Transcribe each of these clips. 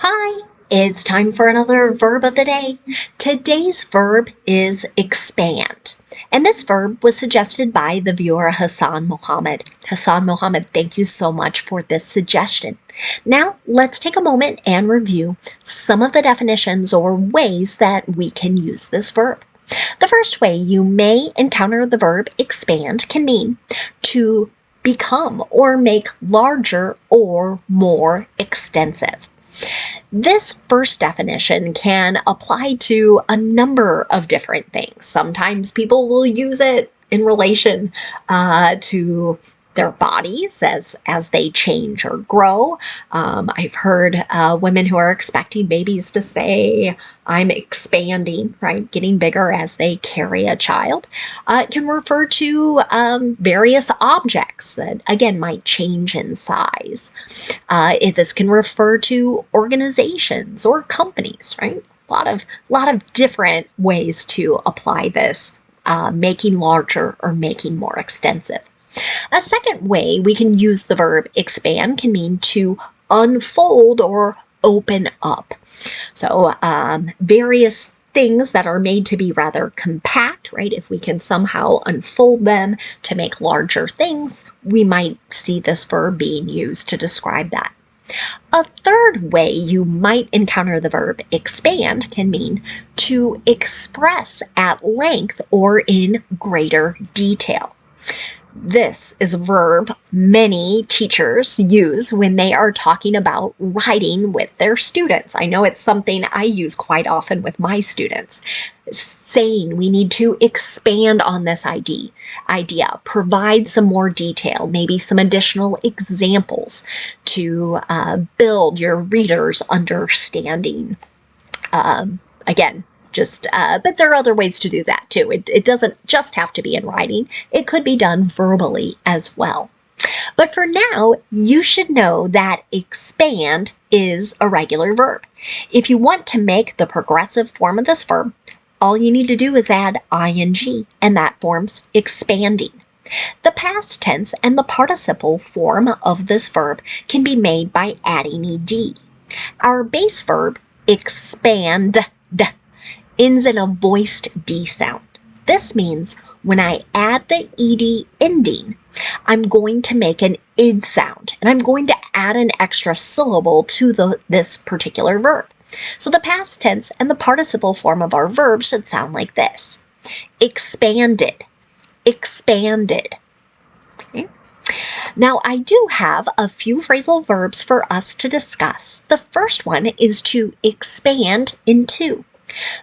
Hi, it's time for another verb of the day. Today's verb is expand. And this verb was suggested by the viewer Hassan Mohammed. Hassan Mohammed, thank you so much for this suggestion. Now, let's take a moment and review some of the definitions or ways that we can use this verb. The first way you may encounter the verb expand can mean to become or make larger or more extensive. This first definition can apply to a number of different things. Sometimes people will use it in relation to their bodies as they change or grow. I've heard women who are expecting babies to say, I'm expanding, right? Getting bigger as they carry a child. It can refer to various objects that, again, might change in size. This can refer to organizations or companies, right? A lot of different ways to apply this, making larger or making more extensive. A second way we can use the verb expand can mean to unfold or open up. So various things that are made to be rather compact, right? If we can somehow unfold them to make larger things, we might see this verb being used to describe that. A third way you might encounter the verb expand can mean to express at length or in greater detail. This is a verb many teachers use when they are talking about writing with their students. I know it's something I use quite often with my students, saying we need to expand on this idea, provide some more detail, maybe some additional examples to build your reader's understanding. Again, but there are other ways to do that too. It doesn't just have to be in writing. It could be done verbally as well. But for now, you should know that expand is a regular verb. If you want to make the progressive form of this verb, all you need to do is add ing, and that forms expanding. The past tense and the participle form of this verb can be made by adding ed. Our base verb, expand, ends in a voiced D sound. This means when I add the ed ending, I'm going to make an id sound, and I'm going to add an extra syllable to this particular verb. So the past tense and the participle form of our verb should sound like this. Expanded, expanded. Okay. Now, I do have a few phrasal verbs for us to discuss. The first one is to expand into.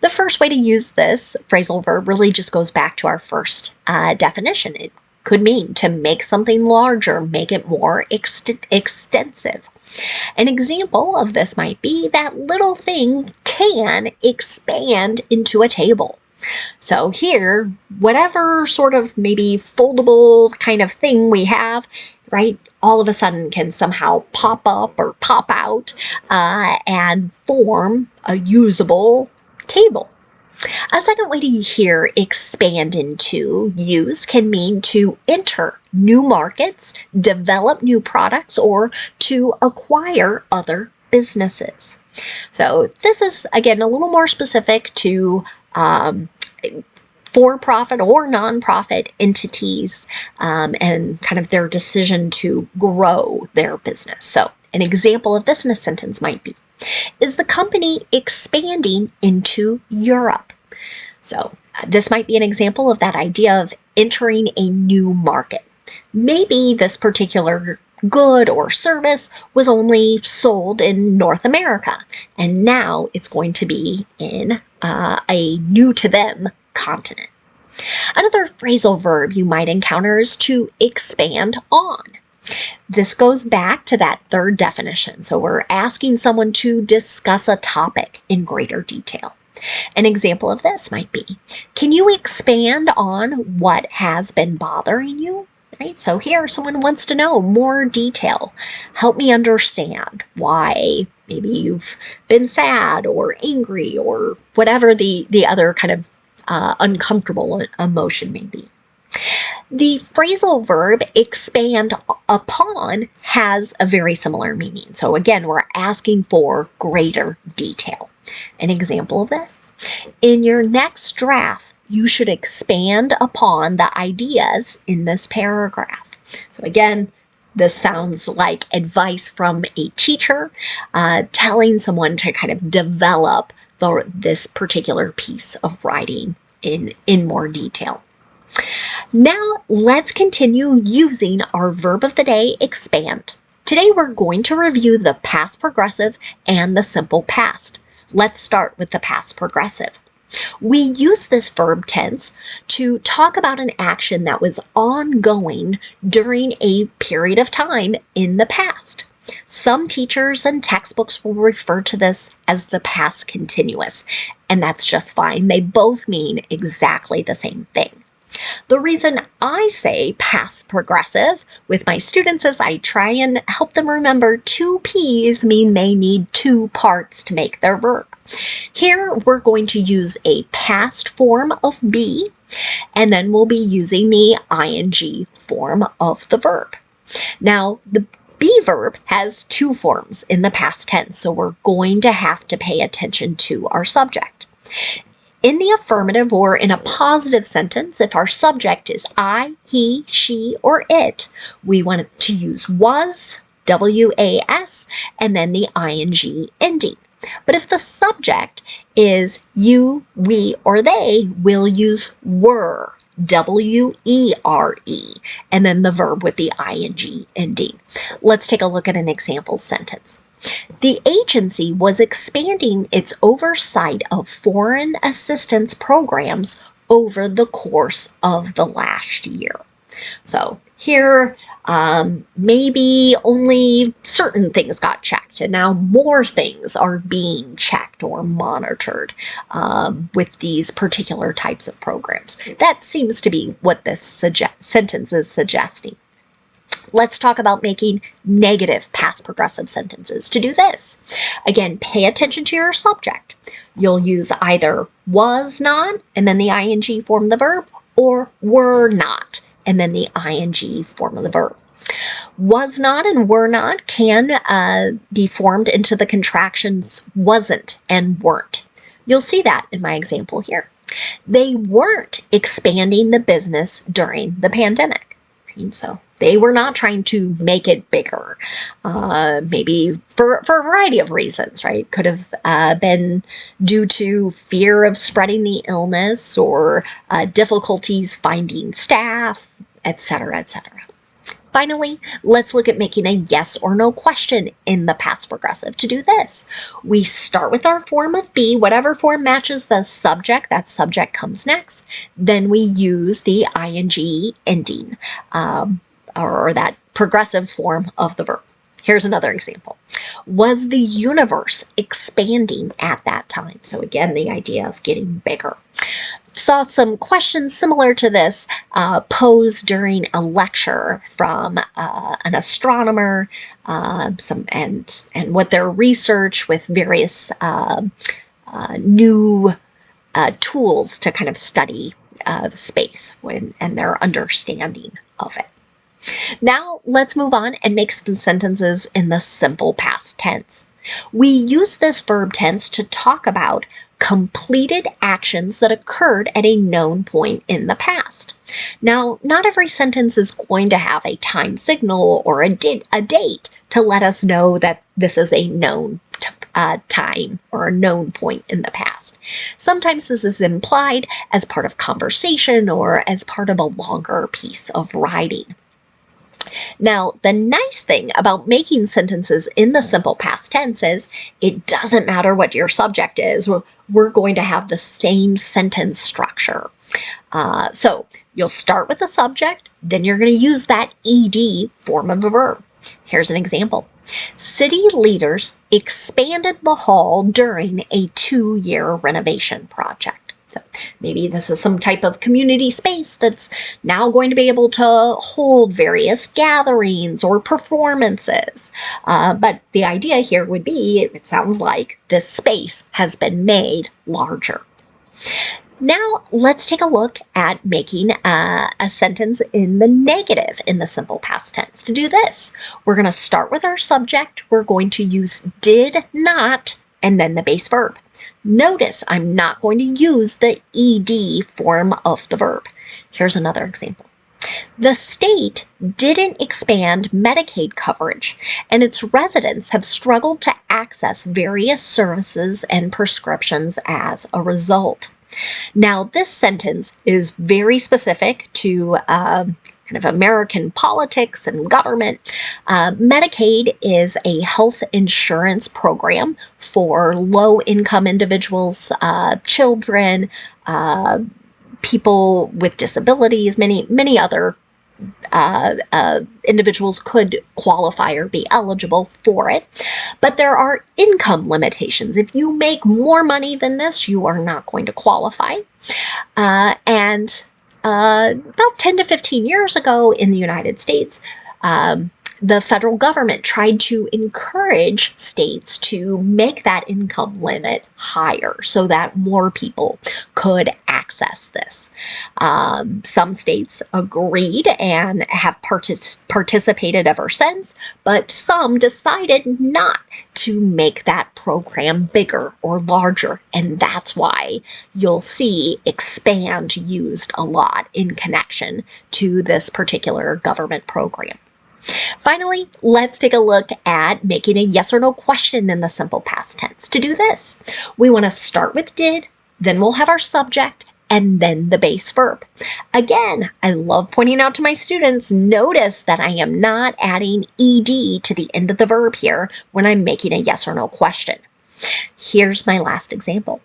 The first way to use this phrasal verb really just goes back to our first definition. It could mean to make something larger, make it more extensive. An example of this might be that little thing can expand into a table. So here, whatever sort of maybe foldable kind of thing we have, right, all of a sudden can somehow pop up or pop out and form a usable table. A second way to hear expand into used can mean to enter new markets, develop new products, or to acquire other businesses. So this is, again, a little more specific to for-profit or non-profit entities and kind of their decision to grow their business. So an example of this in a sentence might be, is the company expanding into Europe? So this might be an example of that idea of entering a new market. Maybe this particular good or service was only sold in North America, and now it's going to be in a new to them continent. Another phrasal verb you might encounter is to expand on. This goes back to that third definition. So we're asking someone to discuss a topic in greater detail. An example of this might be, can you expand on what has been bothering you? Right? So here someone wants to know more detail. Help me understand why maybe you've been sad or angry or whatever the other kind of uncomfortable emotion may be. The phrasal verb expand upon has a very similar meaning. So again, we're asking for greater detail. An example of this: in your next draft, you should expand upon the ideas in this paragraph. So again, this sounds like advice from a teacher telling someone to kind of develop this particular piece of writing in more detail. Now let's continue using our verb of the day, expand. Today we're going to review the past progressive and the simple past. Let's start with the past progressive. We use this verb tense to talk about an action that was ongoing during a period of time in the past. Some teachers and textbooks will refer to this as the past continuous, and that's just fine. They both mean exactly the same thing. The reason I say past progressive with my students is I try and help them remember 2 P's mean they need 2 parts to make their verb. Here we're going to use a past form of be, and then we'll be using the ing form of the verb. Now, the be verb has 2 forms in the past tense, so we're going to have to pay attention to our subject. In the affirmative or in a positive sentence, if our subject is I, he, she, or it, we want to use was, W-A-S, and then the ing ending. But if the subject is you, we, or they, we'll use were, W-E-R-E, and then the verb with the ing ending. Let's take a look at an example sentence. The agency was expanding its oversight of foreign assistance programs over the course of the last year. So here, maybe only certain things got checked, and now more things are being checked or monitored with these particular types of programs. That seems to be what this sentence is suggesting. Let's talk about making negative past progressive sentences. To do this, again, pay attention to your subject. You'll use either was not and then the ing form of the verb, or were not and then the ing form of the verb. Was not and were not can be formed into the contractions wasn't and weren't. You'll see that in my example here. They weren't expanding the business during the pandemic. So they were not trying to make it bigger, maybe for a variety of reasons, right? Could have been due to fear of spreading the illness or difficulties finding staff, etc., etc. Finally, let's look at making a yes or no question in the past progressive. To do this, we start with our form of be, whatever form matches the subject, that subject comes next. Then we use the ing ending, or that progressive form of the verb. Here's another example. Was the universe expanding at that time? So again, the idea of getting bigger. Saw some questions similar to this posed during a lecture from an astronomer, and what their research with various new tools to kind of study space and their understanding of it. Now let's move on and make some sentences in the simple past tense. We use this verb tense to talk about completed actions that occurred at a known point in the past. Now, not every sentence is going to have a time signal or a date to let us know that this is a known time or a known point in the past. Sometimes this is implied as part of conversation or as part of a longer piece of writing. Now, the nice thing about making sentences in the simple past tense is it doesn't matter what your subject is. We're going to have the same sentence structure. So you'll start with the subject, then you're going to use that ed form of a verb. Here's an example. City leaders expanded the hall during a 2-year renovation project. So maybe this is some type of community space that's now going to be able to hold various gatherings or performances. But the idea here would be, it sounds like this space has been made larger. Now let's take a look at making a sentence in the negative in the simple past tense. To do this, we're going to start with our subject. We're going to use did not and then the base verb. Notice I'm not going to use the ed form of the verb. Here's another example. The state didn't expand Medicaid coverage, and its residents have struggled to access various services and prescriptions as a result. Now, this sentence is very specific to kind of American politics and government. Medicaid is a health insurance program for low-income individuals, children, people with disabilities, many other individuals could qualify or be eligible for it. But there are income limitations. If you make more money than this, you are not going to qualify. And about 10 to 15 years ago in the United States, the federal government tried to encourage states to make that income limit higher so that more people could access this. Some states agreed and have participated ever since, but some decided not to make that program bigger or larger, and that's why you'll see expand used a lot in connection to this particular government program. Finally, let's take a look at making a yes or no question in the simple past tense. To do this, we want to start with did, then we'll have our subject, and then the base verb. Again, I love pointing out to my students, notice that I am not adding ed to the end of the verb here when I'm making a yes or no question. Here's my last example.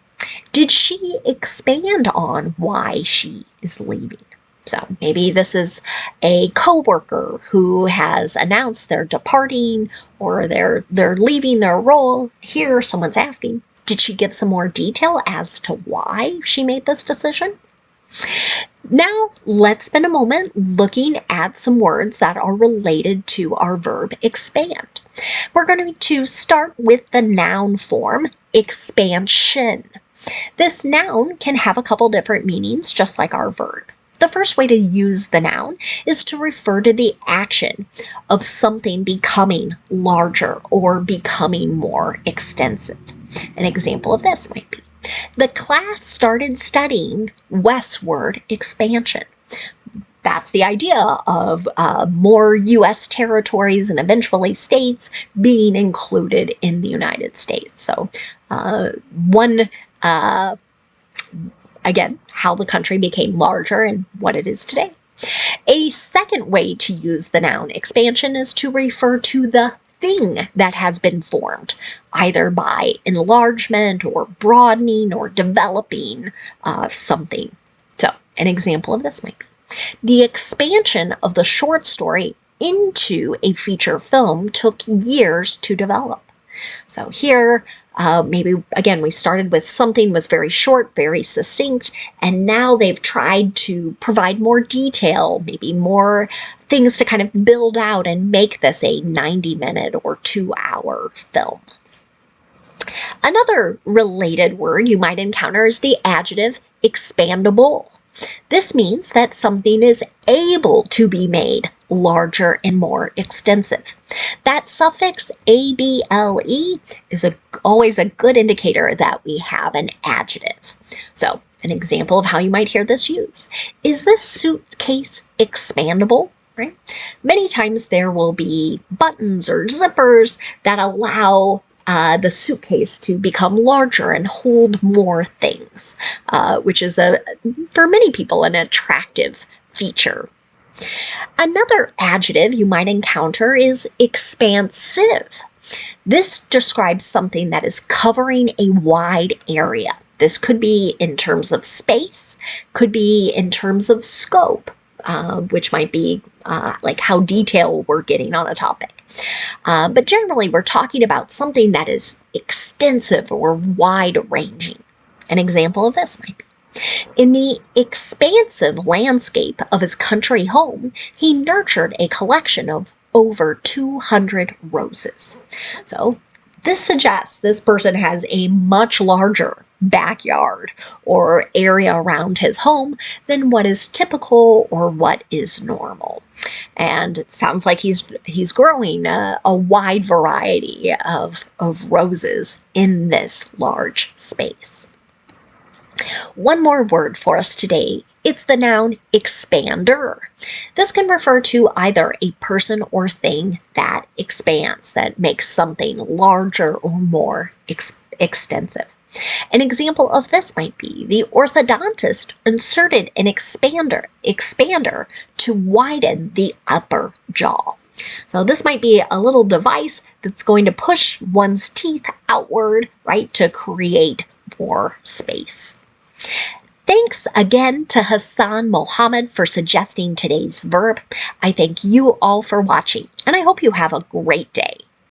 Did she expand on why she is leaving? So maybe this is a coworker who has announced they're departing or they're leaving their role. Here, someone's asking, did she give some more detail as to why she made this decision? Now, let's spend a moment looking at some words that are related to our verb expand. We're going to start with the noun form, expansion. This noun can have a couple different meanings, just like our verb. The first way to use the noun is to refer to the action of something becoming larger or becoming more extensive. An example of this might be, the class started studying westward expansion. That's the idea of more U.S. territories and eventually states being included in the United States. So again, how the country became larger and what it is today. A second way to use the noun expansion is to refer to the thing that has been formed, either by enlargement or broadening or developing something. So, an example of this might be, the expansion of the short story into a feature film took years to develop. So here, maybe, again, we started with something was very short, very succinct, and now they've tried to provide more detail, maybe more things to kind of build out and make this a 90-minute or 2-hour film. Another related word you might encounter is the adjective expandable. This means that something is able to be made larger and more extensive. That suffix able is always a good indicator that we have an adjective. So, an example of how you might hear this used. Is this suitcase expandable? Right? Many times there will be buttons or zippers that allow the suitcase to become larger and hold more things, which is, for many people, an attractive feature. Another adjective you might encounter is expansive. This describes something that is covering a wide area. This could be in terms of space, could be in terms of scope, which might be like how detailed we're getting on a topic. But generally, we're talking about something that is extensive or wide-ranging. An example of this might be, in the expansive landscape of his country home, he nurtured a collection of over 200 roses. So this suggests this person has a much larger backyard or area around his home than what is typical or what is normal. And it sounds like he's growing a wide variety of roses in this large space. One more word for us today. It's the noun expander. This can refer to either a person or thing that expands, that makes something larger or more extensive. An example of this might be the orthodontist inserted an expander to widen the upper jaw. So this might be a little device that's going to push one's teeth outward, right, to create more space. Thanks again to Hassan Mohammed for suggesting today's verb. I thank you all for watching, and I hope you have a great day.